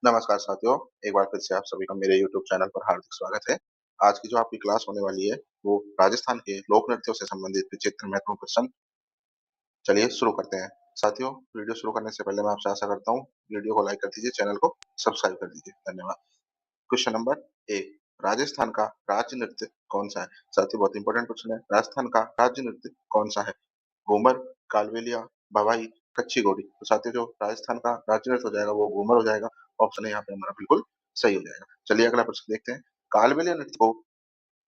नमस्कार साथियों, एक बार फिर से आप सभी का मेरे यूट्यूब चैनल पर हार्दिक स्वागत है। आज की जो आपकी क्लास होने वाली है, वो राजस्थान के लोक नृत्यों से संबंधित विचित्र महत्वपूर्ण प्रश्न। चलिए शुरू करते हैं। साथियों, वीडियो शुरू करने से पहले मैं आपसे आशा करता हूँ, वीडियो को लाइक कर दीजिए, चैनल को सब्सक्राइब कर दीजिए। धन्यवाद। क्वेश्चन नंबर 1, राजस्थान का राज्य नृत्य कौन-सा है? साथियों, बहुत इंपॉर्टेंट क्वेश्चन है। राजस्थान का राज्य नृत्य कौन-सा है? घूमर, कालबेलिया, भवाई, कच्ची घोड़ी। तो साथियों, जो राजस्थान का राज्य नृत्य हो जाएगा वो घूमर हो जाएगा। ऑप्शन है यहाँ पे हमारा बिल्कुल सही हो जाएगा। चलिए अगला प्रश्न देखते हैं। कालबेलिया नृत्य को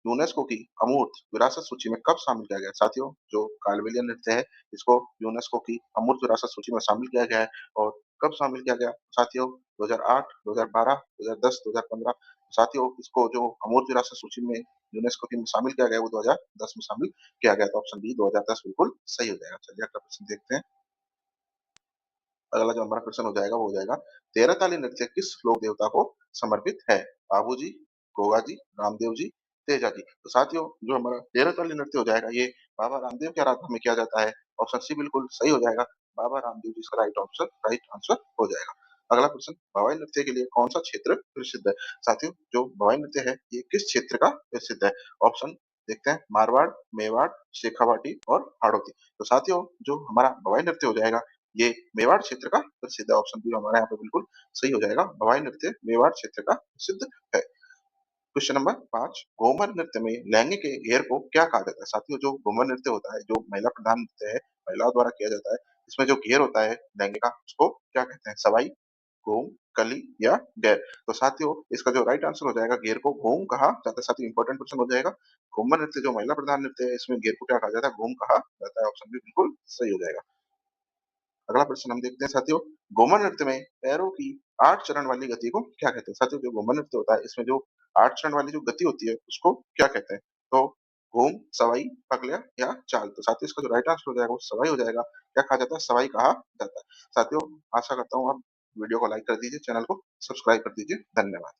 यूनेस्को की अमूर्त विरासत सूची में कब शामिल किया गया? साथियों, जो कालबेलिया नृत्य है इसको यूनेस्को की अमूर्त विरासत सूची में शामिल किया गया है। और कब शामिल किया गया? साथियों, 2008, 2012, 2010, 2015। साथियों, इसको जो अमूर्त विरासत सूची में यूनेस्को की में शामिल किया गया है वो 2010 में शामिल किया गया। तो ऑप्शन बी 2010 बिल्कुल सही हो जाएगा। चलिए अगला प्रश्न देखते हैं। अगला जो हमारा प्रश्न हो जाएगा वो हो जाएगा, तेरहताली नृत्य किस लोक देवता को समर्पित है? बाबू जी, गोगा जी, रामदेव जी, तेजा जी। तो साथियों, जो हमारा तेरहताली नृत्य हो जाएगा ये बाबा रामदेव की आराधना में किया जाता है। ऑप्शन सी बिल्कुल सही हो जाएगा। बाबा रामदेव जी इसका राइट आंसर हो जाएगा। अगला प्रश्न, भवाई नृत्य के लिए कौन सा क्षेत्र प्रसिद्ध है? साथियों, जो भवाई नृत्य है ये किस क्षेत्र का प्रसिद्ध है? ऑप्शन देखते हैं, मारवाड़, मेवाड़, शेखावाटी और हाड़ौती। तो साथियों, जो हमारा भवाई नृत्य हो जाएगा ये मेवाड़ क्षेत्र का प्रसिद्ध है। ऑप्शन बी हमारा यहाँ पे बिल्कुल सही हो जाएगा। भवाई नृत्य मेवाड़ क्षेत्र का प्रसिद्ध है। क्वेश्चन नंबर 5, घूमर नृत्य में लहंगे के घेर को क्या कहा जाता है? साथियों, जो घूमर नृत्य होता है, जो महिला प्रधान नृत्य है, महिलाओं द्वारा किया जाता है, इसमें जो घेर होता है लहंगे का उसको क्या कहते हैं? सवाई, घूम, कली या गैर। तो साथियों, इसका जो राइट आंसर हो जाएगा, घेर को घूम कहा जाता है। साथियों, इंपॉर्टेंट क्वेश्चन हो जाएगा। घूमर नृत्य जो महिला प्रधान नृत्य है इसमें घेर को क्या कहा जाता है? घूम कहा जाता है। ऑप्शन बी बिल्कुल सही हो जाएगा। अगला प्रश्न हम देखते हैं साथियों, घूमर नृत्य में पैरों की 8 चरण वाली गति को क्या कहते हैं? साथियों, जो घूमर नृत्य होता है इसमें जो 8 चरण वाली जो गति होती है उसको क्या कहते हैं? तो घूम, सवाई, पगलिया या चाल। तो साथियों, इसका जो राइट आंसर हो जाएगा वो सवाई हो जाएगा। क्या कहा जाता है? सवाई कहा जाता है। साथियों, आशा करता हूँ आप वीडियो को लाइक कर दीजिए, चैनल को सब्सक्राइब कर दीजिए। धन्यवाद।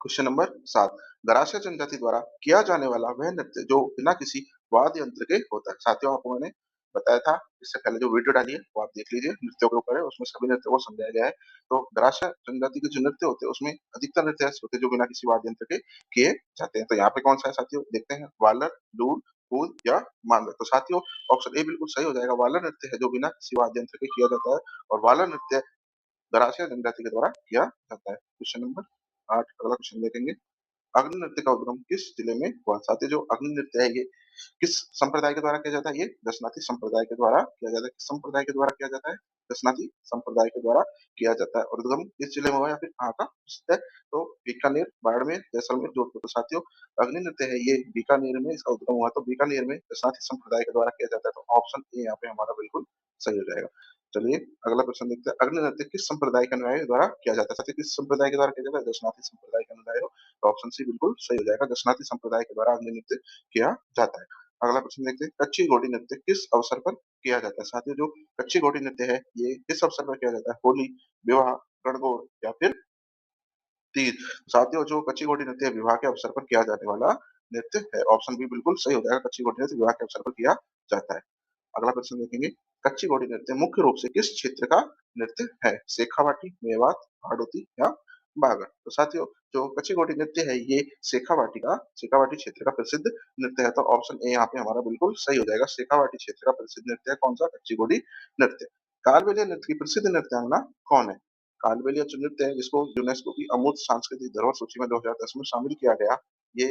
क्वेश्चन नंबर 7, गरासिया जनजाति द्वारा किया जाने वाला वह नृत्य जो बिना किसी वाद्य यंत्र के होता है। साथियों, आपको मैंने बताया था इससे पहले जो वीडियो डाली है वो आप देख लीजिए, नृत्यों के ऊपर है, उसमें सभी नृत्यों को समझाया गया है। तो गरासिया जनजाति के जो नृत्य होते हैं उसमें अधिकतर नृत्य ऐसे होते हैं जो बिना किसी वाद्य यंत्र के किए जाते हैं। तो यहाँ पे कौन सा है साथियों? देखते हैं, वालर, लूर, कूद या मांदर। तो साथियों, ऑप्शन ए बिल्कुल सही हो जाएगा। वालर नृत्य है जो बिना किसी वाद्य यंत्र के किया जाता है और वालर नृत्य गरासिया जनजाति के द्वारा किया जाता है। क्वेश्चन नंबर 8, अगला क्वेश्चन देखेंगे। अग्नि नृत्य का उद्गम किस जिले में हुआ? साथियों, जो अग्नि नृत्य है ये किस संप्रदाय के द्वारा किया जाता है? ये दशनाथी संप्रदाय के द्वारा किया जाता है। किस संप्रदाय के द्वारा किया जाता है? दशनाथी संप्रदाय के द्वारा किया जाता है। और उद्गम किस जिले में हुआ या फिर कहाँ का प्रसिद्ध है? तो बीकानेर, बाड़मेर, जैसलमेर, जोधपुर। तो साथियों, अग्नि नृत्य है ये बीकानेर में इसका उद्गम हुआ। तो बीकानेर में दशनाथी संप्रदाय के द्वारा किया जाता है। तो ऑप्शन ए यहाँ पे हमारा बिल्कुल सही हो जाएगा। चलिए अगला प्रश्न देखते हैं। अग्नि नृत्य किस संप्रदाय के अनुयायी द्वारा किया जाता है? साथियों, किस संप्रदाय के द्वारा किया जाता है? दशनाथी संप्रदाय के अनुयायी। तो ऑप्शन सी बिल्कुल सही हो जाएगा। दशनाथी संप्रदाय के द्वारा अग्नि नृत्य किया जाता है। अगला प्रश्न देखते हैं, कच्ची घोड़ी नृत्य किस अवसर पर किया जाता है? साथियों, जो कच्ची घोड़ी नृत्य है ये किस अवसर पर किया जाता है? होली, विवाह, गणगौर या फिर तीज। साथियों, जो कच्ची घोड़ी नृत्य है विवाह के अवसर पर किया जाने वाला नृत्य है। ऑप्शन बी बिल्कुल सही हो जाएगा। कच्ची घोड़ी नृत्य विवाह के अवसर पर किया जाता है। अगला प्रश्न देखेंगे, कच्ची घोड़ी नृत्य मुख्य रूप से किस क्षेत्र का नृत्य है? शेखावाटी, मेवात, हाड़ौती या बागड़। तो साथियों, जो कच्ची घोड़ी नृत्य है ये शेखावाटी क्षेत्र का प्रसिद्ध नृत्य है। तो ऑप्शन ए यहाँ पे हमारा बिल्कुल सही हो जाएगा। शेखावाटी क्षेत्र का प्रसिद्ध नृत्य है कौन सा? कच्ची घोड़ी नृत्य। कालबेलिया नृत्य की प्रसिद्ध नृत्यांगना कौन है? कालबेलिया जो नृत्य है जिसको यूनेस्को की अमूर्त सांस्कृतिक धरोहर सूची में 2010 में शामिल किया गया, ये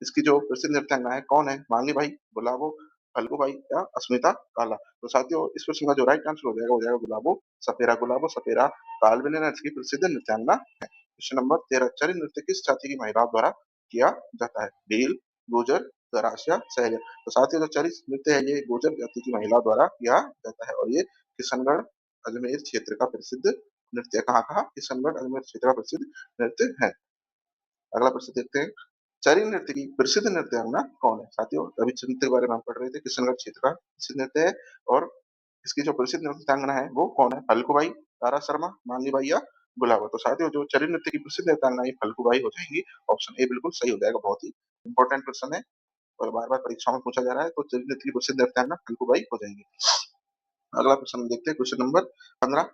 इसकी जो प्रसिद्ध नृत्यांगना है कौन है? मांगी बाई, गुलाबो, फल्गु बाई या अस्मिता काला। तो साथियों, इस प्रश्न का जो राइट आंसर हो जाएगा गुलाबो सपेरा। गुलाबो सपेरा कालबेलिया नृत्य की प्रसिद्ध नृत्यांगना है। क्वेश्चन नंबर 13, चरी नृत्य किस जाति की महिलाओं द्वारा किया जाता है? भील, गुर्जर, गरासिया, सैलिया। तो साथियों, जो चरी नृत्य है ये गुर्जर जाति की महिलाओं द्वारा किया जाता है और ये किशनगढ़, अजमेर क्षेत्र का प्रसिद्ध नृत्य। कहाँ कहाँ? किशनगढ़, अजमेर क्षेत्र का प्रसिद्ध नृत्य है। अगला प्रश्न देखते हैं, चरी नृत्य की प्रसिद्ध नृत्यांगना कौन है? साथियों, अभी नृत्य के बारे में हम पढ़ रहे थे, किशनगढ़ क्षेत्र का प्रसिद्ध नृत्य है और इसकी जो प्रसिद्ध नृत्यांगना है वो कौन है? फल्गुबाई, तारा शर्मा, मांगीबाई या गुलाबो। तो साथियों, जो चरी नृत्य की प्रसिद्ध नृत्यांगना ये फल्गुबाई हो जाएंगी। ऑप्शन ए बिल्कुल सही हो जाएगा। बहुत ही इंपॉर्टेंट क्वेश्चन है और बार बार परीक्षा में पूछा जा रहा है। तो चरी नृत्य की प्रसिद्ध नृत्यांगना फल्गुबाई हो जाएंगी। अगला प्रश्न देखते हैं, क्वेश्चन नंबर 15,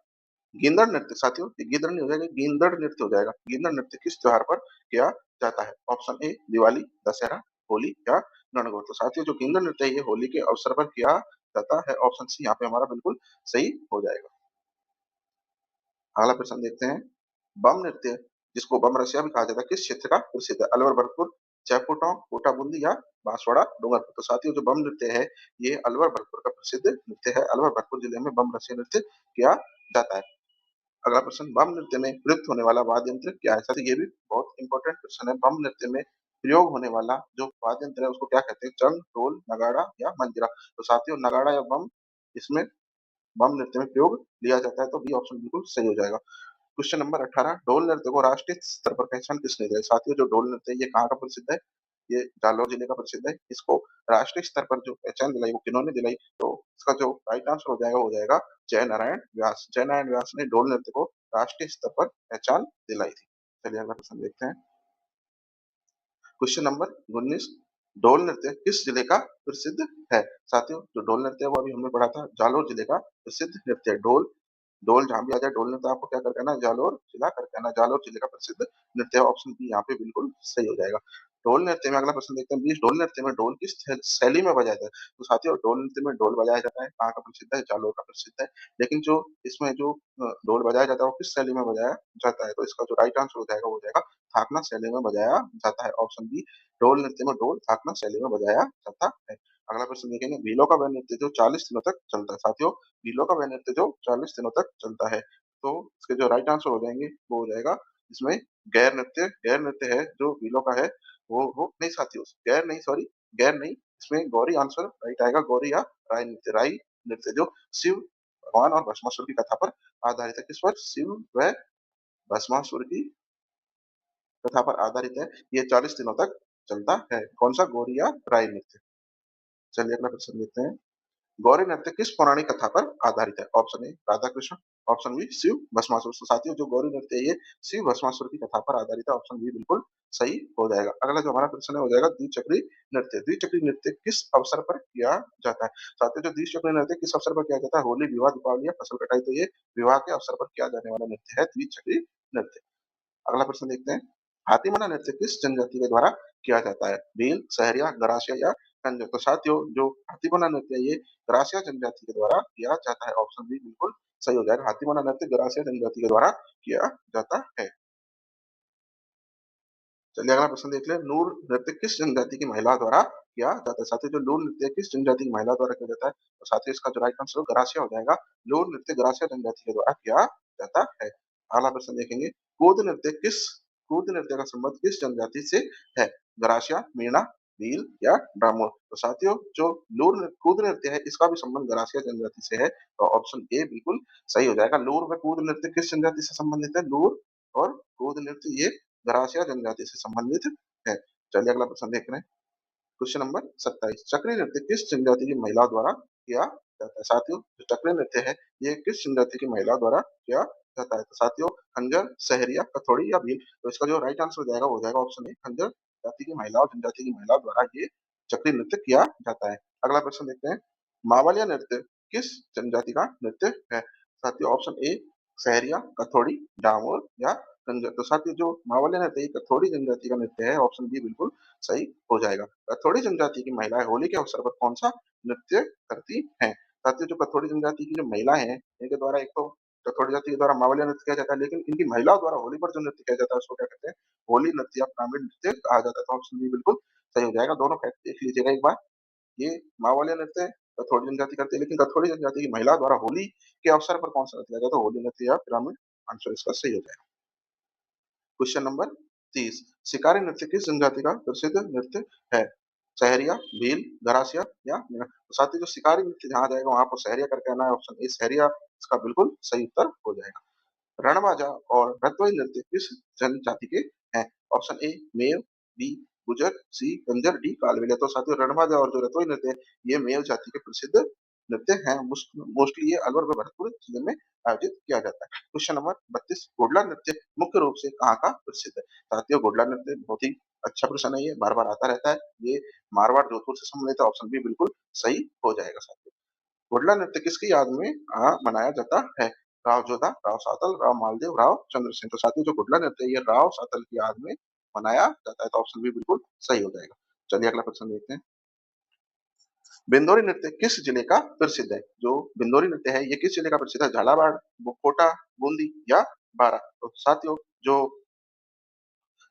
गींदड़ नृत्य साथियों, ये गीदड़ नहीं हो जाएगा, गींदड़ नृत्य हो जाएगा। गींदड़ नृत्य किस त्योहार पर किया जाता है? ऑप्शन ए दिवाली, दशहरा, होली या गणगौर। तो साथियों जो गींदड़ नृत्य है ये होली के अवसर पर किया जाता है। ऑप्शन सी यहाँ पे हमारा बिल्कुल सही हो जाएगा। अगला प्रश्न देखते हैं। बम नृत्य जिसको बम रसिया भी कहा जाता है किस क्षेत्र का प्रसिद्ध है? अलवर भरतपुर, जयपुर टाउन, कोटा बूंदी या बांसवाड़ा डूंगरपुर। तो साथियों जो बम नृत्य है ये अलवर भरतपुर का प्रसिद्ध नृत्य है। अलवर भरतपुर जिले में बम रसिया नृत्य किया जाता है। अगला प्रश्न, बम नृत्य में प्रयुक्त होने वाला वाद्य यंत्र क्या है? साथियों ये भी बहुत इंपॉर्टेंट क्वेश्चन है। बम नृत्य में प्रयोग होने वाला जो वाद्य यंत्र है उसको क्या कहते हैं? चंग, ढोल, नगाड़ा या मंजीरा। तो साथियों नगाड़ा या बम इसमें बम नृत्य में प्रयोग लिया जाता है। तो बी ऑप्शन बिल्कुल सही हो जाएगा। क्वेश्चन नंबर 18, ढोल नृत्य को राष्ट्रीय स्तर पर पहचान किसने दिलाई? साथियों जो ढोल नृत्य है ये कहाँ का प्रसिद्ध है? ये जालौर जिले का प्रसिद्ध है। इसको राष्ट्रीय स्तर पर जो पहचान दिलाई वो किन्होंने दिलाई? तो इसका जो राइट आंसर हो जाएगा वो हो जाएगा जय नारायण व्यास। जय नारायण व्यास ने ढोल नृत्य को राष्ट्रीय स्तर पर पहचान दिलाई थी। चलिए अगला प्रश्न देखते हैं। क्वेश्चन नंबर 19, ढोल नृत्य किस जिले का प्रसिद्ध है? साथियों जो ढोल नृत्य है वो अभी हमने पढ़ा था जालौर जिले का प्रसिद्ध नृत्य है। ढोल ढोल जहाँ भी आ जाए ढोल नृत्य आपको क्या करके आना है? जालौर जिला करके आना है। जालौर जिले का प्रसिद्ध नृत्य है। ऑप्शन बी यहाँ पे बिल्कुल सही हो जाएगा। ढोल नृत्य में अगला प्रश्न देखते हैं। 20 ढोल नृत्य में ढोल किस शैली में बजाया जाता है? तो साथियों ढोल नृत्य में ढोल बजाया जाता है कहाँ का प्रसिद्ध है? जालौर का प्रसिद्ध है। लेकिन जो इसमें जो ढोल बजाया जाता है वो किस शैली में बजाया जाता है? तो इसका जो राइट आंसर हो जाएगा वो हो जाएगा थाकना शैली में बजाया जाता है। ऑप्शन बी ढोल नृत्य में ढोल थाकना शैली में बजाया जाता है। अगला प्रश्न देखेंगे। भीलों का वह नृत्य जो 40 दिनों तक चलता है। साथियों भीलों का वह नृत्य जो 40 दिनों तक चलता है। तो इसके जो राइट आंसर हो जाएंगे वो हो जाएगा इसमें गैर नृत्य है जो भीलों का है। वो नहीं साथियों, गैर नहीं, सॉरी, गैर नहीं, इसमें गौरी आंसर राइट आएगा। गौरी या राई नृत्य जो शिव भगवान और भस्मासुर की कथा पर आधारित है। किस पर? शिव व भस्मासुर की कथा पर आधारित है। ये 40 दिनों तक चलता है। कौन सा? गौरी या राई नृत्य। चलिए अगला प्रश्न देखते हैं। गौरी नृत्य किस पौराणिक कथा पर आधारित है? Option A Radha Krishna, option B Shiv Bhasmasur. तो साथियों जो गौरी नृत्य है ये शिव भस्मासुर की कथा पर आधारित है। ऑप्शन बी बिल्कुल सही हो जाएगा। अगला जो हमारा प्रश्न है हो जाएगा द्विचक्री नृत्य। द्विचक्री नृत्य किस अवसर पर किया जाता है? साथियों जो द्विचक्री नृत्य किस अवसर पर किया जाता है? होली, विवाह, दीपावली या फसल कटाई। तो ये विवाह के अवसर पर किया जाने वाला नृत्य है द्विचक्री नृत्य। अगला प्रश्न देखते हैं। हाथीमना नृत्य किस जनजाति के द्वारा किया जाता है? भील, सहरिया, गरासिया या कंजर। तो साथियों जो हाथीमना नृत्य है ये गरासिया जनजाति के द्वारा किया जाता है। ऑप्शन बी बिल्कुल सही हो जाएगा। हाथीमना नृत्य गरासिया जनजाति के द्वारा किया जाता है। चलिए अगला प्रश्न देख ले। नूर नृत्य किस जनजाति की महिला द्वारा किया जाता है? साथियों जो लूर नृत्य किस जनजाति की महिला द्वारा किया जाता है? तो साथियों इसका जो राइट आंसर गरासिया हो जाएगा। लूर नृत्य गरासिया जनजाति के द्वारा किया जाता है। अगला प्रश्न देखेंगे। कूद नृत्य का संबंध किस जनजाति से है? गरासिया, मीणा, भील या डामोर। तो साथियों जो कूद नृत्य है इसका भी संबंध गरासिया जनजाति से है। तो ऑप्शन ए बिल्कुल सही हो जाएगा। लूर व कूद नृत्य किस जनजाति से संबंधित है? लूर और कूद नृत्य ये गरासिया जनजाति से संबंधित है। चलिए अगला प्रश्न देख रहे हैं। क्वेश्चन नंबर 27, चक्री नृत्य किस जनजाति की महिला द्वारा किया जाता है? साथियों जो चक्री नृत्य है ये किस जनजाति की महिला द्वारा किया जाता है? तो साथियों खंजर, सहरिया, कथोड़ी या भील। तो इसका जो राइट आंसर हो जाएगा वो हो जाएगा ऑप्शन ए खंजर जाति की महिला और जनजाति की महिला द्वारा ये चक्री नृत्य किया जाता है। अगला प्रश्न देखते हैं। मावलिया नृत्य किस जनजाति का नृत्य है? साथियों ऑप्शन ए सहरिया, कथोड़ी, डामोर या कंजर। तो साथियों जो मावलिया नृत्य ये कथोड़ी जनजाति का नृत्य है। ऑप्शन बी बिल्कुल सही हो जाएगा। कथोड़ी जनजाति की महिलाएं होली के अवसर पर कौन सा नृत्य करती हैं? साथियों जो कथोड़ी जनजाति की जो महिलाएं हैं इनके द्वारा एक तो कथोड़ी जाति के द्वारा मावलिया नृत्य किया जाता है, लेकिन इनकी महिलाओं द्वारा होली पर जो नृत्य किया जाता है उसको क्या कहते हैं? होली नृत्य या ग्रामीण नृत्य कहा जाता है। तो ऑप्शन बी बिल्कुल सही हो जाएगा। दोनों फैक्ट देख लीजिएगा एक बार। ये मावलिया नृत्य कथोड़ी जनजाति करती है, लेकिन कथोड़ी जनजाति की महिला द्वारा होली के अवसर पर कौन सा नृत्य किया जाता है? होली नृत्य या ग्रामीण। आंसर इसका सही हो जाएगा। क्वेश्चन नंबर 30, शिकारी नृत्य किस जनजाति का प्रसिद्ध नृत्य है? सहरिया, भील, गरासिया या मीणा। तो साथ ही जो शिकारी नृत्य जहाँ जाएगा वहां पर सहरिया करके आना है। ऑप्शन ए सहरिया इसका बिल्कुल सही उत्तर हो जाएगा। रणबाजा और रतवई नृत्य किस जनजाति के हैं? ऑप्शन ए मेव, बी गुजर, सी कंजर, डी कालबेलिया। तो साथियों रणबाजा और जो रतवई नृत्य है ये मेव जाति के प्रसिद्ध नृत्य हैं। मोस्टली ये अलवर व भरतपुर जिले में आयोजित किया जाता है। क्वेश्चन नंबर 32, घोड़ला नृत्य मुख्य रूप से कहाँ का प्रसिद्ध है? साथियों घोड़ला नृत्य बहुत ही अच्छा प्रश्न है, ये बार बार आता रहता है। ये मारवाड़ जोधपुर से संबंधित है। ऑप्शन बी बिल्कुल सही हो जाएगा। साथियों घोड़ला नृत्य किसकी याद में मनाया जाता है? राव जोधा, राव सातल, राव मालदेव, राव चंद्रसेन। तो साथियों जो गुडला नृत्य है ये राव सातल की याद में मनाया जाता है, तो ऑप्शन बी बिल्कुल सही हो जाएगा। चलिए अगला प्रश्न देखते हैं। बिंदोरी नृत्य किस जिले का प्रसिद्ध है? जो बिंदोरी नृत्य है ये किस जिले का प्रसिद्ध है? झालावाड़, कोटा, बूंदी या बारा? तो साथियों जो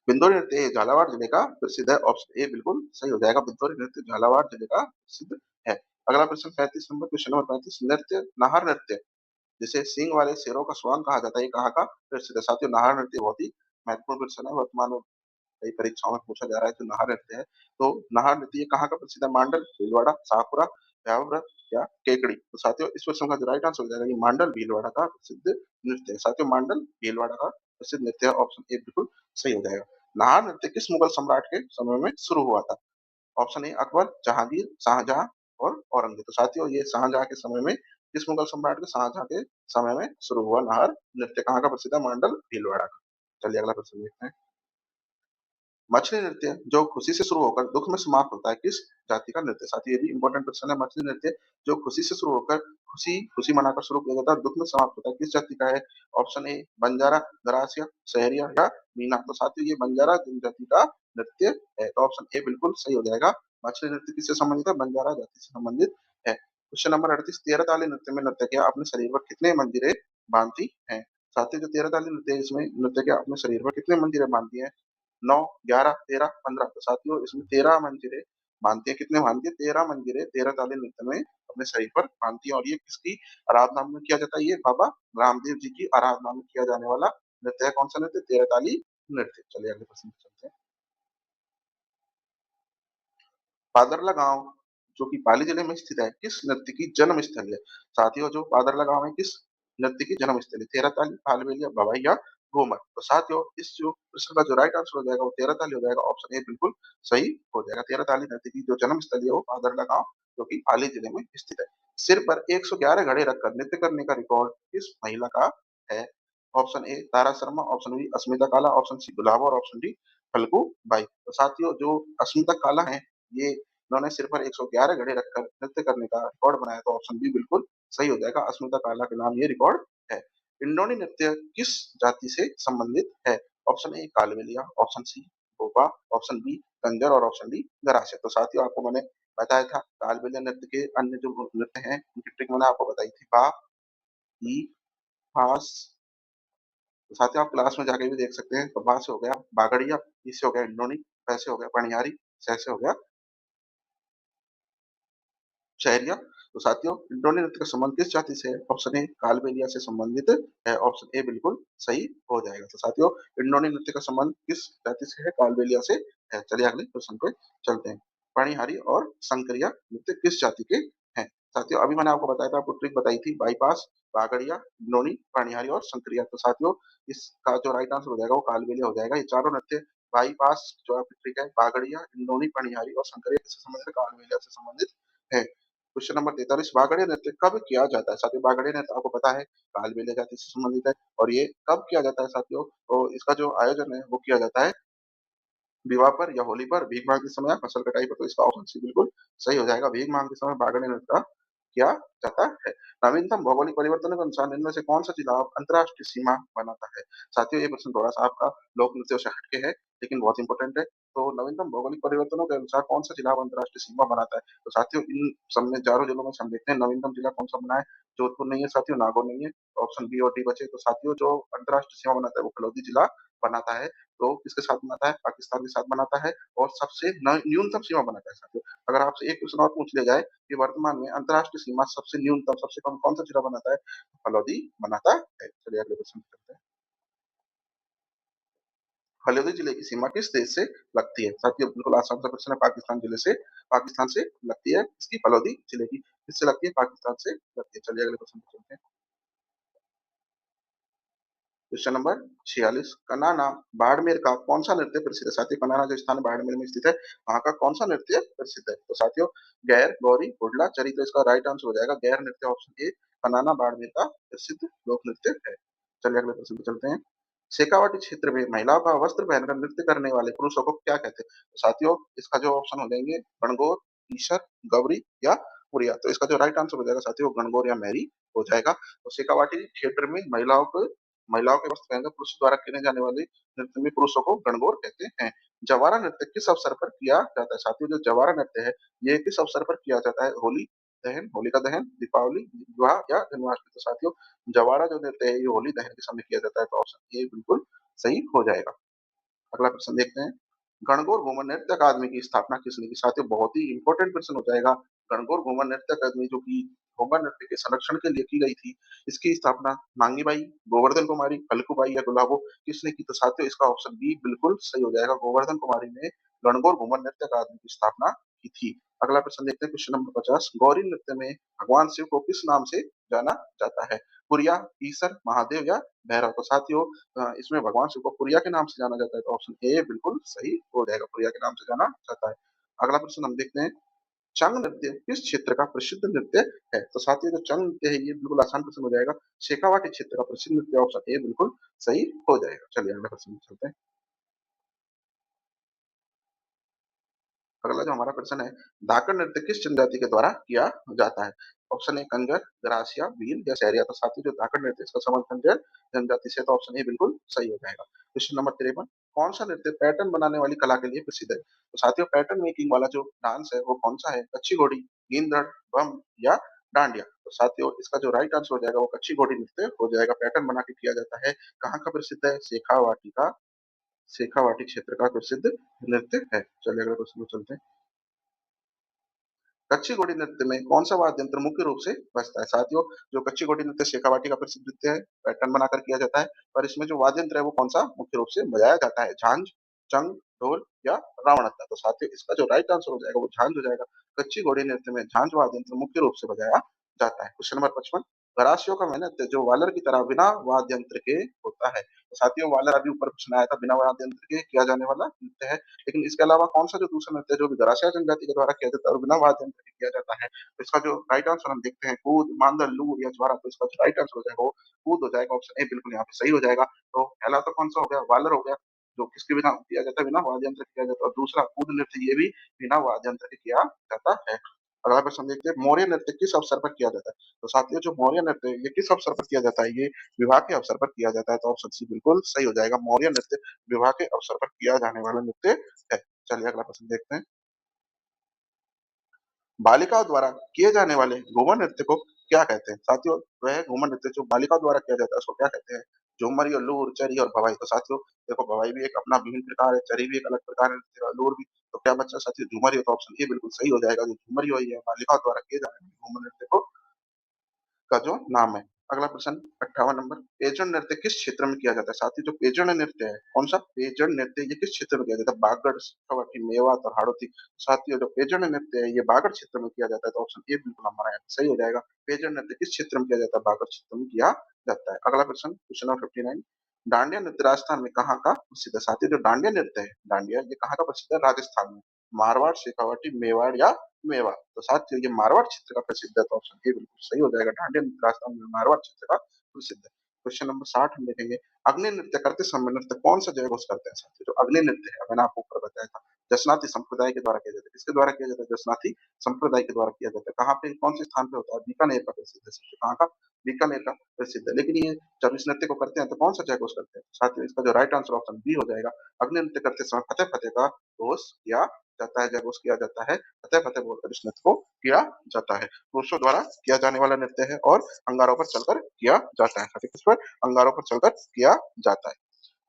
बिंदोरी नृत्य है झालावाड़ जिले का प्रसिद्ध है, ऑप्शन ए बिल्कुल सही हो जाएगा। बिंदोरी नृत्य झालावाड़ जिले का प्रसिद्ध है। अगला प्रश्न 35 नंबर, क्वेश्चन नंबर 35, नृत्य नाहर नृत्य जिसे सींग वाले शेरों का स्वांग कहा जाता है, ये कहाँ का प्रसिद्ध है? साथियों नाहर नृत्य बहुत ही महत्वपूर्ण प्रश्न है, वर्तमान में कई परीक्षाओं में पूछा जा रहा है। जो नाहर नृत्य है, तो नाहर नृत्य ये कहाँ का प्रसिद्ध है? मांडल, भीलवाड़ा, शाहपुरा, ब्यावरा या केकड़ी? तो साथियों इस प्रश्न का जो राइट आंसर हो जाएगा ये मांडल भीलवाड़ा का प्रसिद्ध नृत्य है। साथियों मांडल भीलवाड़ा का प्रसिद्ध नृत्य है, ऑप्शन ए बिल्कुल सही हो जाएगा। नाहर नृत्य किस मुगल सम्राट के समय में शुरू हुआ था? ऑप्शन ए अकबर, जहांगीर, शाहजहां और औरंगजेब। तो साथियों ये शाहजहां के समय में, किस मुगल सम्राट के? शाहजहां के समय में शुरू हुआ नाहर नृत्य। कहाँ का प्रसिद्ध है? मांडल भीलवाड़ा का। चलिए अगला प्रश्न देखते हैं। मछली नृत्य जो खुशी से शुरू होकर दुख में समाप्त होता है, किस जाति का नृत्य? साथ ही ये भी इंपॉर्टेंट क्वेश्चन है। मछली नृत्य जो खुशी से शुरू होकर खुशी खुशी मनाकर शुरू किया जाता है, दुख में समाप्त होता है, किस जाति का है? ऑप्शन ए बंजारा, गरासिया, सहरिया या मीना? तो साथियों ये बंजारा जनजाति का नृत्य है, तो ऑप्शन ए बिल्कुल सही हो जाएगा। मछली नृत्य किससे संबंधित है? बंजारा जाति से संबंधित है। क्वेश्चन नंबर 38, तेरह ताली नृत्य में नर्तकियां अपने शरीर पर कितने मंजीरे बांधती हैं? साथियों जो तेरह ताली नृत्य है इसमें नर्तकियां अपने शरीर पर कितने मंजीरे बांधती हैं? 9, 11, 13, 15। तो साथियों इसमें 13 मंजीरे बांधती है। कितने बांधती है? 13 मंजीरे तेरह ताली नृत्य में अपने शरीर पर बांधती है, और ये किसकी आराधना में किया जाता है? ये बाबा रामदेव जी की आराधना में किया जाने वाला नृत्य है। कौन सा नृत्य? तेरह ताली नृत्य। चलिए अगले प्रश्न पे चलते हैं। पादरला गांव जो कि पाली जिले में स्थित है, किस नृत्य की जन्म स्थल है? साथियों जो पादरला गांव है किस नृत्य की जन्म स्थल है? तेरह ताली, कालबेलिया, भवाई या घूमर? तो साथियों इस जो प्रश्न का जो राइट आंसर हो जाएगा वो तेरह ताली हो जाएगा, ऑप्शन ए बिल्कुल सही हो जाएगा। तेरह ताली नृत्य की जो जन्म स्थल है वो पादरला गांव जो कि पाली जिले में स्थित है। सिर पर 111 घड़े रखकर नृत्य करने का रिकॉर्ड किस महिला का है? Option A Tara Sharma, option B Asmita Kala, option सी गुलाबो और ऑप्शन डी फल्गू बाई। तो साथियों जो अस्मिता काला है ये इन्होंने सिर पर 111 घड़े रखकर नृत्य करने का रिकॉर्ड बनाया, तो ऑप्शन बी बिल्कुल सही हो जाएगा। अस्मिता काला के नाम ये रिकॉर्ड है। इंडोनी नृत्य किस जाति से संबंधित है? Option A Kalbelia, option C Gopa, option B Kanjar और ऑप्शन डी गरासिया। तो साथियों आपको मैंने बताया था कालबेलिया नृत्य के अन्य जो नृत्य हैं उनकी ट्रिक मैंने आपको बताई थी। बा, ई, फास। तो साथियों आप क्लास में जाके भी देख सकते हैं। तो बा से हो गया बागड़िया, ई से हो गया इंडोनी, पै से हो गया पनियारी, सै से हो गया शहरिया। तो साथियों इंड्रोनी नृत्य का संबंध किस जाति से है? ऑप्शन ए कालबेलिया से संबंधित है, ऑप्शन ए बिल्कुल सही हो जाएगा। तो साथियों इंड्रोनी नृत्य का संबंध किस जाति से है? कालबेलिया से है। चलिए अगले क्वेश्चन पे चलते हैं। पणिहारी और संकरिया नृत्य किस जाति के हैं? साथियों अभी मैंने आपको बताया था, आपको ट्रिक बताई थी, बाईपास, बागड़िया, इंडोनी, पणिहारी और संकरिया। तो साथियों इसका जो राइट आंसर हो जाएगा वो कालबेलिया हो जाएगा। ये चारों नृत्य बाईपास जो आपकी ट्रिक है, बागड़िया, इंडोनी, पणिहारी और संकरिया किससे संबंधित है? कालबेलिया से संबंधित है। क्वेश्चन नंबर 43, बागड़िया नृत्य कब किया जाता है? साथियों बागड़िया नृत्य आपको पता है कालबेलिया जाति से संबंधित है, और ये कब किया जाता है साथियों? तो इसका जो आयोजन है वो किया जाता है विवाह पर या होली पर, भीख मांगते समय या फसल कटाई पर। तो इसका ऑप्शन सी बिल्कुल सही हो जाएगा। भीख मांगते समय बागड़िया नृत्य का किया जाता है। नवीनतम भौगोलिक परिवर्तनों के अनुसार इनमें से कौन सा जिला अब अंतरराष्ट्रीय सीमा बनाता है? साथियों ये प्रश्न थोड़ा सा आपका लोक नृत्यों से हटके है लेकिन बहुत इंपॉर्टेंट है। तो नवीनतम भौगोलिक परिवर्तनों के अनुसार कौन सा जिला अब अंतरराष्ट्रीय सीमा बनाता है? तो साथियों इन सब में चारों जिलों में से हम देखते हैं नवीनतम जिला कौन सा बना है। जोधपुर नहीं है साथियों, नागौर नहीं है, ऑप्शन बी और डी बचे। तो साथियों जो अंतरराष्ट्रीय सीमा बनाता है वो फलोदी जिला बनाता है। तो किसके साथ बनाता है? पाकिस्तान के साथ बनाता है, और सबसे न्यूनतम सीमा बनाता है साथियों। अगर आपसे एक क्वेश्चन और पूछ लिया जाए कि वर्तमान में अंतरराष्ट्रीय सीमा सबसे न्यूनतम सबसे कम कौन सा जिला बनाता है? फलौदी बनाता है। चलिए अगले क्वेश्चन पे चलते हैं। फलौदी जिले की सीमा किस देश से लगती है? साथियों बिल्कुल आसान सा क्वेश्चन है। पाकिस्तान जिले से, पाकिस्तान से लगती है इसकी फलौदी जिले की, किससे लगती है? पाकिस्तान से लगती है। चलिए अगले क्वेश्चन पे चलते हैं। क्वेश्चन नंबर 46, कनाना बाड़मेर का कौन सा नृत्य प्रसिद्ध है? साथियों कनाना जो स्थान बाड़मेर में स्थित है वहां का कौन सा नृत्य प्रसिद्ध है? तो साथियों गैर, गौरी, हुडला, चरी। तो इसका राइट आंसर हो जाएगा गैर नृत्य, ऑप्शन ए कनाना बाड़मेर का प्रसिद्ध लोक नृत्य है। चलिए अगले प्रश्न पे चलते हैं। शेखावाटी क्षेत्र में महिलाओं का वस्त्र पहनकर नृत्य करने वाले पुरुषों को क्या कहते हैं? तो साथियों इसका जो ऑप्शन हो जाएंगे गणगौर, ईशर, गौरी या पुरिया। तो इसका जो राइट आंसर हो जाएगा साथियों गणगौर या मैरी हो जाएगा। तो शेखावाटी क्षेत्र में महिलाओं के वस्त्र पहनकर पुरुषों द्वारा किए जाने वाले नृत्य में पुरुषों को गणगौर कहते हैं। जवारा नृत्य किस अवसर पर किया जाता है? साथियों जो जवारा नृत्य है ये किस अवसर पर किया जाता है? होलिका दहन, दीपावली, विवाह या जन्माष्टमी। तो साथियों जवारा जो नृत्य है ये होली दहन के समय किया जाता है। तो ऑप्शन ए बिल्कुल सही हो जाएगा। अगला प्रश्न देखते हैं। गणगौर घूमर नृत्य अकादमी की स्थापना किसने की? साथियों बहुत ही इंपॉर्टेंट प्रश्न हो जाएगा। गणगौर घूमर नृत्य अकादमी जो कि घूमर नृत्य के संरक्षण के लिए की गई थी, इसकी स्थापना मांगी बाई, गोवर्धन कुमारी, अलकूबाई या गुलाबो किसने की? तो साथियों इसका ऑप्शन बी बिल्कुल सही हो जाएगा। गोवर्धन कुमारी ने गणगौर घूमर नृत्य अकादमी की स्थापना की थी। अगला प्रश्न देखते हैं क्वेश्चन नंबर 50। गौरी नृत्य में भगवान शिव को किस नाम से जाना जाता है? पुरिया, ईसर, महादेव या भैरव। तो साथियों इसमें भगवान शिव को पुरिया के नाम से जाना जाता है। तो ऑप्शन ए बिल्कुल सही हो जाएगा, पुरिया के नाम से जाना जाता है। अगला प्रश्न हम देखते हैं। चंग नृत्य किस क्षेत्र का प्रसिद्ध नृत्य है? तो साथियों जो चंग नृत्य है ये बिल्कुल आसान प्रश्न हो जाएगा। शेखावाटी क्षेत्र का प्रसिद्ध नृत्य ऑप्शन ए बिल्कुल सही हो जाएगा। चलिए अगला प्रश्न में चलते हैं। अगला जो हमारा प्रश्न है, धाकड़ नृत्य किस जनजाति के द्वारा किया जाता है? ऑप्शन ए कंजर, ग्रासिया, भील या सहरिया। तो साथियों जो धाकड़ नृत्य इसका संबंध कंजर जनजाति से। तो ऑप्शन ए बिल्कुल सही हो जाएगा। Question number 53। कौन सा नृत्य पैटर्न बनाने वाली कला के लिए प्रसिद्ध है? तो साथियों पैटर्न मेकिंग वाला जो डांस है वो कौन सा है? कच्ची घोड़ी, गेंदड़, बम या डांडिया। तो साथियों इसका जो राइट आंसर हो जाएगा वो कच्ची घोड़ी नृत्य हो जाएगा। पैटर्न बना के किया जाता है। कहाँ का प्रसिद्ध है? शेखावाटी क्षेत्र का प्रसिद्ध नृत्य है। चलिए अगले प्रश्न में चलते हैं। कच्ची घोड़ी नृत्य में कौन सा वाद्य यंत्र मुख्य रूप से बजता है? साथियों जो कच्ची घोड़ी नृत्य शेखावाटी का प्रसिद्ध नृत्य है, पैटर्न बनाकर किया जाता है। और इसमें जो वाद्य यंत्र है वो कौन सा मुख्य रूप से बजाया जाता है? झांझ, चंग, ढोल या रावणत्ता। तो साथियों इसका जो राइट आंसर हो जाएगा वो झांझ हो जाएगा। कच्ची घोड़ी नृत्य में झांझ वाद्य यंत्र मुख्य रूप से बजाया जाता है। Question number 55। गरासियों का वह नृत्य जो वालर की तरह बिना वाद्य यंत्र के होता है। तो साथियों वालर अभी ऊपर प्रश्न आया था, बिना वाद्य यंत्र के किया जाने वाला नृत्य है। लेकिन इसके अलावा कौन सा जो दूसरा नृत्य है जो भी गरासिया जनजाति के द्वारा किया जाता है और बिना वाद्य यंत्र के किया जाता है? तो इसका जो राइट आंसर हम देखते हैं कूद, मांदल, लूर या ज्वारा। तो इसका जो राइट आंसर हो जाएगा वो कूद हो जाएगा। ऑप्शन ए बिल्कुल यहाँ पे सही हो जाएगा। तो पहला तो कौन सा हो गया? वालर हो गया जो किसके बिना किया जाता है? बिना वाद्य यंत्र के किया जाता है। और दूसरा कूद नृत्य ये भी बिना वाद्य यंत्र के किया जाता है। अगला प्रश्न देखते हैं। मौर्य नृत्य किस अवसर पर किया जाता है? तो साथियों जो मौर्य नृत्य है ये किस अवसर पर किया जाता है? ये विवाह के अवसर पर किया जाता है। तो ऑप्शन सी बिल्कुल सही हो जाएगा। मौर्य नृत्य विवाह के अवसर पर किया जाने वाला नृत्य है। चलिए अगला प्रश्न देखते हैं। बालिकाओं द्वारा किए जाने वाले घूमर नृत्य को क्या कहते हैं? साथियों वह घूमर नृत्य जो बालिकाओं द्वारा किया जाता है उसको क्या कहते हैं? झूमर या लूर, चरी और भवाई। तो साथियों देखो भवाई भी एक अपना विभिन्न प्रकार है, चरी भी एक अलग प्रकार है नृत्य का, लूर भी। तो क्या बच्चा साथियों झूमर ही? तो ऑप्शन ए बिल्कुल सही हो जाएगा। जो झूमर ही है बालिकाओं द्वारा किए जाने वाले घूमर नृत्य को का जो नाम है। अगला प्रश्न 58 नंबर। पेजन नृत्य किस क्षेत्र में किया जाता है? साथ ही जो पेजन नृत्य है कौन सा? पेजन नृत्य ये किस क्षेत्र में किया जाता है? बागड़, शेखावाटी, मेवात और हाड़ौती। साथियों जो पेजन नृत्य है ये बागड़ क्षेत्र में किया जाता है। तो ऑप्शन ए बिल्कुल हमारा यहाँ पे सही हो जाएगा। पेजन नृत्य किस क्षेत्र में किया जाता है? बागड़ क्षेत्र में किया जाता है। अगला प्रश्न क्वेश्चन नंबर 59। डांडिया नृत्य राजस्थान में कहाँ का प्रसिद्ध है? साथियों जो डांडिया नृत्य है डांडिया ये कहाँ का प्रसिद्ध है? राजस्थान में। मारवाड़, शेखावाटी, मेवाड़ या मेवा। तो साथियों ये मारवाड़ क्षेत्र का प्रसिद्ध है। तो ऑप्शन ए बिल्कुल सही हो जाएगा। डांडिया नृत्य राजस्थान में मारवाड़ क्षेत्र का प्रसिद्ध है। क्वेश्चन नंबर 60 हम देखेंगे। अग्नि नृत्य करते समय नृत्य कौन सा जयघोष करते हैं? साथियों जो अग्नि नृत्य है मैंने आपको ऊपर बताया था जसनाती संप्रदाय के द्वारा किया जाता है। किसके द्वारा किया जाता है? जसनाती संप्रदाय के द्वारा किया जाता है। कहाँ पे कौन से स्थान पे होता है? बीकानेर का प्रसिद्ध है। साथियों, कहाँ का? बीकानेर का प्रसिद्ध है। लेकिन ये जब इस नृत्य को करते हैं तो कौन सा जयघोष करते हैं? साथियों इसका जो राइट आंसर ऑप्शन बी हो जाएगा। अग्नि नृत्य करते समय फतेह फतेह का घोष किया जाता है, जयघोष किया जाता है। फतेह फतेह बोलकर इस नृत्य को किया जाता है। पुरुषों द्वारा किया जाने वाला नृत्य है और अंगारों पर चलकर किया जाता है। साथियों किस पर? अंगारों पर चलकर किया जाता है।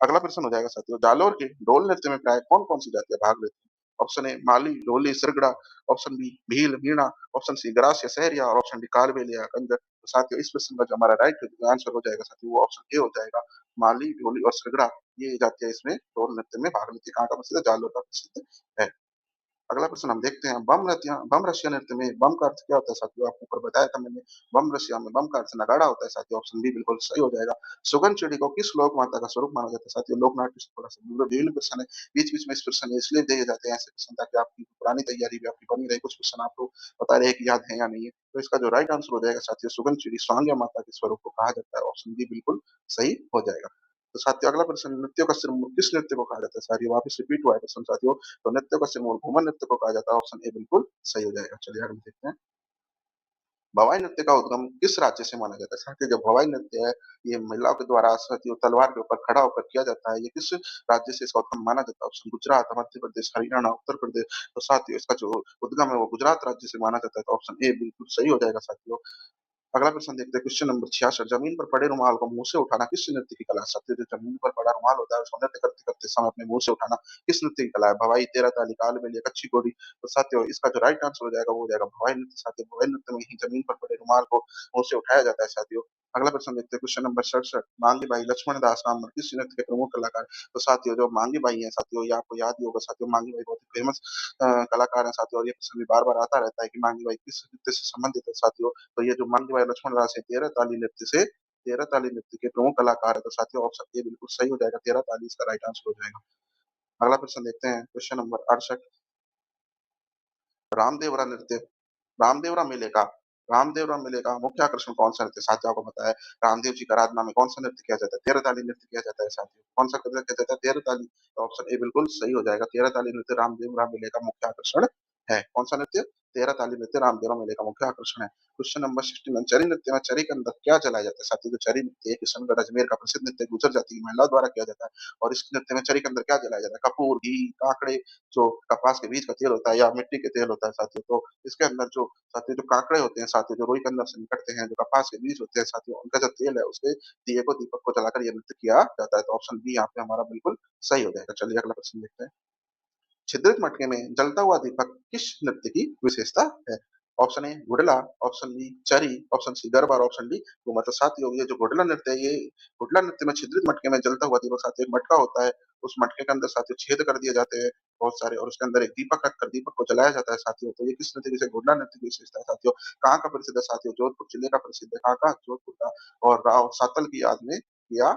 अगला प्रश्न हो जाएगा साथियों। जालोर के ढोल नृत्य में प्राय कौन कौन सी जातियां भाग लेती हैं? Option A Mali, Dholi, Sirgada. Option B Bhil, Meena. Option C Garasia या सहरिया और ऑप्शन डी कालबेल या कंजर। तो साथियों इस प्रश्न का जो हमारा राइट आंसर हो जाएगा साथियों वो ऑप्शन ए हो जाएगा। माली, ढोली और सिरगड़ा ये जातियां इसमें ढोल नृत्य में भाग लेती है। कहाँ का प्रसिद्ध है? जालोर का प्रसिद्ध है। अगला प्रश्न हम देखते हैं। बम रशिया नृत्य में बम का अर्थ क्या होता है? साथियों आपको ऊपर बताया था मैंने। बम रशिया में बम का अर्थ नगाड़ा होता है। साथियों ऑप्शन बी बिल्कुल सही हो जाएगा। सुगन चिड़ी को किस लोक माता का स्वरूप माना जाता है? साथियों लोक नाट्य से थोड़ा सा विभिन्न प्रश्न है। बीच बीच में इस प्रश्न इसलिए दिए जाते हैं ऐसे प्रश्न ताकि आपकी पुरानी तैयारी भी आपकी बनी रहे। कुछ प्रश्न आपको बता रहे कि याद है या नहीं है। तो इसका जो राइट आंसर हो जाएगा साथियों सुगन चिड़ी स्वांग्य माता के स्वरूप को कहा जाता है। ऑप्शन बी बिल्कुल सही हो जाएगा। तो साथियों अगला प्रश्न नृत्यों का सिरमौर किस नृत्य को कहा जाता है? साथियों वापस रिपीट हुआ है प्रश्न साथियों। तो नृत्य का सिरमौर घूमर नृत्य को कहा जाता है। ऑप्शन ए बिल्कुल सही हो जाएगा। चलिए आगे देखते हैं। भवाई नृत्य का उद्गम किस राज्य से माना जाता है? साथियों, जो भवाई नृत्य है, ये महिलाओं के द्वारा साथियों तलवार के ऊपर खड़ा होकर किया जाता है। ये किस राज्य से इसका उद्गम माना जाता है? ऑप्शन गुजरात, मध्य प्रदेश, हरियाणा, उत्तर प्रदेश। तो साथियों, इसका जो उद्गम है वो गुजरात राज्य से माना जाता है। तो ऑप्शन ए बिल्कुल सही हो जाएगा साथियों। अगला प्रश्न देखते हैं, क्वेश्चन नंबर 66। जमीन पर पड़े रुमाल को मुंह से उठाना किस नृत्य की कला है? साथियों, जो जमीन पर पड़ा रुमाल होता है उसको नृत्य करते करते समय अपने मुंह से उठाना किस नृत्य की कला है? भवाई, तेरह ताली, कालबेलिया या कच्ची घोड़ी? तो साथियों, इसका जो राइट आंसर हो जाएगा वो हो जाएगा भवाई नृत्य। साथियों, भवाई नृत्य में ही जमीन पर पड़े रुमाल को मुंह से उठाया जाता है साथियों। अगला प्रश्न देखते हैं, क्वेश्चन नंबर 67। मांगी बाई लक्ष्मण दास राममल किस नृत्य के प्रमुख कलाकार हैं? तो साथियों, जो मांगी बाई है साथियों, ये आपको याद ही होगा साथियों, मांगी बाई बहुत ही फेमस कलाकार है साथियों, और ये प्रश्न भी बार बार आता रहता है कि मांगी बाई किस नृत्य से संबंधित है साथियों। तो ये जो मांगी भाई लक्ष्मण दास है, तेरह ताली नृत्य के प्रमुख कलाकार है। तो साथियों, ऑप्शन ए बिल्कुल सही हो जाएगा, तेरह ताली इसका राइट आंसर हो जाएगा। अगला प्रश्न देखते हैं, क्वेश्चन नंबर 68। रामदेवरा नृत्य रामदेवरा मेले का रामदेवरा मेले का मुख्य आकर्षण कौन सा नृत्य? साथियों, आपको पता है रामदेव जी का आराधना में कौन सा नृत्य किया जाता है? तेरह ताली नृत्य किया जाता है साथियों। कौन सा नृत्य किया जाता है? तेरह ताली। तो ऑप्शन ए बिल्कुल सही हो जाएगा, तेरह ताली नृत्य रामदेवरा मेले का मुख्य आकर्षण है। कौन सा नृत्य? तेरह ताली नृत्य रामदेवरा मेले का मुख्य आकर्षण है। Question number 69। चरी नृत्य में चरी के अंदर क्या जलाया जाता है? साथियों, जो चरी नृत्य है किशनगढ़ अजमेर का प्रसिद्ध नृत्य गुजर जाति की महिलाओं द्वारा किया जाता है। और इस नृत्य में चरी के अंदर क्या जलाया जाता है? कपूर, घी, काकड़े, जो कपास के बीज का तेल होता है या मिट्टी के तेल होता है साथियों। तो इसके अंदर जो साथियों जो काकड़े होते हैं साथियों, जो रुई के अंदर से निकलते हैं, जो कपास के बीज होते हैं साथियों, उनका जो तेल है उसके दिए को दीपक को जलाकर ये नृत्य किया जाता है। तो ऑप्शन बी यहाँ पे हमारा बिल्कुल सही हो जाएगा। चलिए अगला प्रश्न देखते हैं। छिद्रित मटके में जलता हुआ दीपक किस नृत्य की विशेषता है? ऑप्शन ए गुडला, ऑप्शन बी चरी, ऑप्शन सी गरबा और ऑप्शन डी घूमर। तो साथियों, ये जो गुडला नृत्य है, ये गुडला नृत्य में छिद्रित मटके में जलता हुआ दीपक साथियों एक मटका होता है। उस मटके के अंदर साथियों छेद कर दिए जाते हैं बहुत सारे, और उसके अंदर एक दीपक रखकर दीपक को जलाया जाता है साथियों। तो ये किस नृत्य की गुडला नृत्य की विशेषता है साथियों? कहाँ का प्रसिद्ध है साथियों? जोधपुर जिले का प्रसिद्ध है। कहाँ का? जोधपुर का। और राव सातल की याद में किया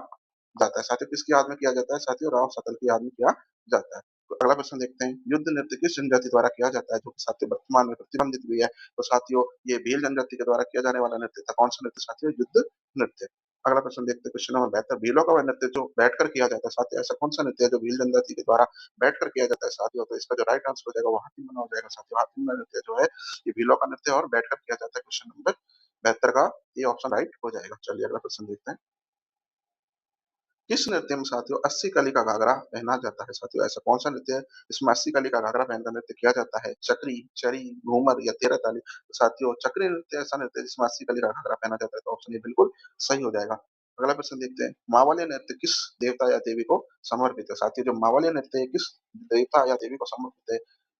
जाता है साथियों। किसकी याद में किया जाता है साथियों? राव सातल की याद में किया जाता है। तो अगला प्रश्न देखते हैं, युद्ध नृत्य किस जनजाति द्वारा किया जाता है जो कि साथियों वर्तमान में प्रतिबंधित भी है? तो साथियों, ये भील जनजाति के द्वारा किया जाने वाला नृत्य था। कौन सा नृत्य साथियों? युद्ध नृत्य। अगला प्रश्न देखते हैं, क्वेश्चन नंबर 72। भीलों का वह नृत्य जो बैठकर किया जाता है साथियों, ऐसा कौन सा नृत्य है जो भील जनजाति के द्वारा बैठकर किया जाता है साथियों? तो इसका जो राइट आंसर हो जाएगा वो हाथी मना हो जाएगा साथियों। हाथी मना नृत्य जो है ये भीलों का नृत्य है और बैठकर किया जाता है। क्वेश्चन नंबर 72 का ये ऑप्शन राइट हो जाएगा। चलिए अगला प्रश्न देखते हैं। किस नृत्य में साथियों 80 कली का घाघरा पहना जाता है साथियों? ऐसा कौन सा नृत्य है जिसमें 80 कली का घाघरा पहनकर नृत्य किया जाता है? चक्री, चरी, घूमर या तेरह ताली? तो साथियों, चक्री नृत्य ऐसा नृत्य है जिसमें 80 कली का घाघरा पहना जाता है। तो ऑप्शन ए बिल्कुल सही हो जाएगा। अगला प्रश्न देखते हैं, मावली नृत्य किस देवता या देवी को समर्पित है? साथियों, जो मावली नृत्य है किस देवता या देवी को समर्पित है?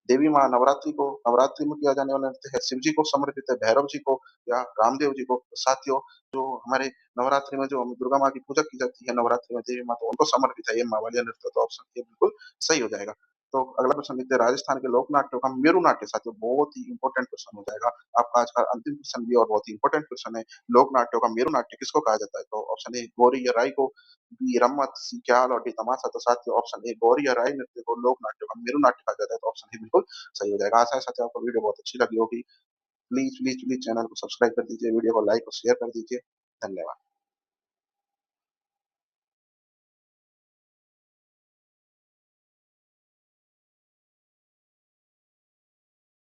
देवी माँ नवरात्रि में किया जाने वाला नृत्य है, शिव जी को समर्पित है, भैरव जी को या रामदेव जी को? तो साथियों, जो हमारे नवरात्रि में जो दुर्गा माँ की पूजा की जाती है नवरात्रि में देवी माँ, तो उनको समर्पित है ये मावलिया नृत्य। तो ऑप्शन ए बिल्कुल सही हो जाएगा। तो अगला प्रश्न देखते हैं, राजस्थान के लोक नाट्यों का मेरू नाट्य साथियों बहुत ही इंपॉर्टेंट क्वेश्चन हो जाएगा आपका आज का अंतिम क्वेश्चन भी, और बहुत ही इंपॉर्टेंट क्वेश्चन है। लोक नाट्यों का मेरू नाट्य किसको कहा जाता है? तो ऑप्शन ए गौरी या राई को, बी रम्मत, सी ख्याल और डी तमाशा। तो साथियों, ऑप्शन ए गौरी या राई नृत्य को लोक नाट्यों का मेरू नाट्य कहा जाता है। तो ऑप्शन ए बिल्कुल सही हो जाएगा। आशा है साथियों आपको वीडियो बहुत अच्छी लगी होगी। प्लीज प्लीज प्लीज चैनल को सब्सक्राइब कर दीजिए, वीडियो को लाइक और शेयर कर दीजिए। धन्यवाद।